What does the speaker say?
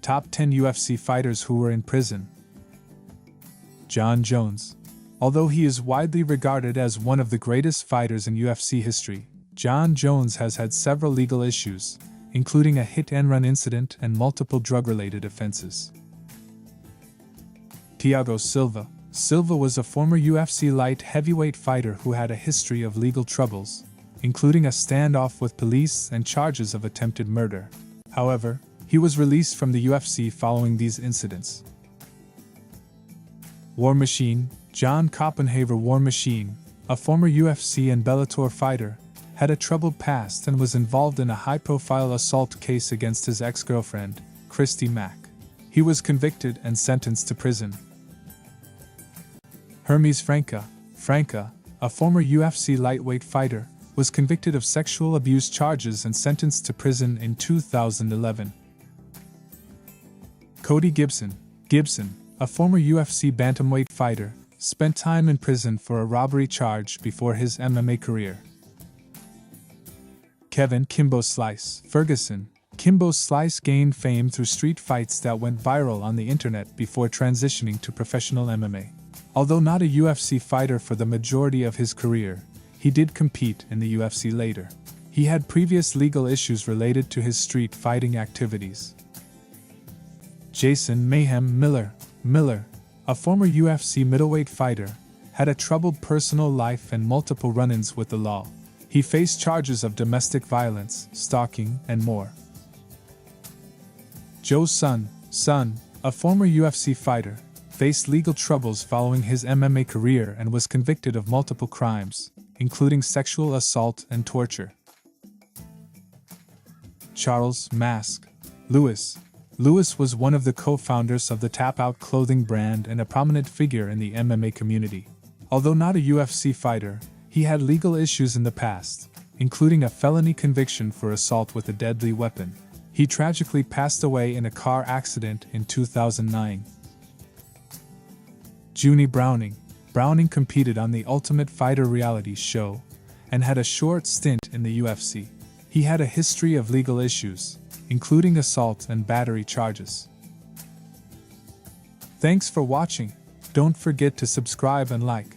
Top 10 UFC fighters who were in prison. Jon Jones. Although he is widely regarded as one of the greatest fighters in UFC history, Jon Jones has had several legal issues, including a hit-and-run incident and multiple drug-related offenses. Thiago Silva. Silva was a former UFC light heavyweight fighter who had a history of legal troubles, including a standoff with police and charges of attempted murder. However, he was released from the UFC following these incidents. War Machine. John Copenhaver. War Machine, a former UFC and Bellator fighter, had a troubled past and was involved in a high-profile assault case against his ex-girlfriend, Christy Mack. He was convicted and sentenced to prison. Hermes Franca. Franca, a former UFC lightweight fighter, was convicted of sexual abuse charges and sentenced to prison in 2011. Cody Gibson. Gibson, a former UFC bantamweight fighter, spent time in prison for a robbery charge before his MMA career. Kevin Kimbo Slice. Ferguson. Kimbo Slice gained fame through street fights that went viral on the internet before transitioning to professional MMA. Although not a UFC fighter for the majority of his career, he did compete in the UFC later. He had previous legal issues related to his street fighting activities. Jason Mayhem Miller. Miller, a former UFC middleweight fighter, had a troubled personal life and multiple run-ins with the law. He faced charges of domestic violence, stalking, and more. Joe Sun, a former UFC fighter, faced legal troubles following his MMA career and was convicted of multiple crimes, including sexual assault and torture. Charles Mask. Lewis was one of the co-founders of the Tap Out clothing brand and a prominent figure in the MMA community. Although not a UFC fighter, he had legal issues in the past, including a felony conviction for assault with a deadly weapon. He tragically passed away in a car accident in 2009. Juni Browning. Browning competed on the Ultimate Fighter reality show and had a short stint in the UFC. He had a history of legal issues, including assault and battery charges. Thanks for watching. Don't forget to subscribe and like.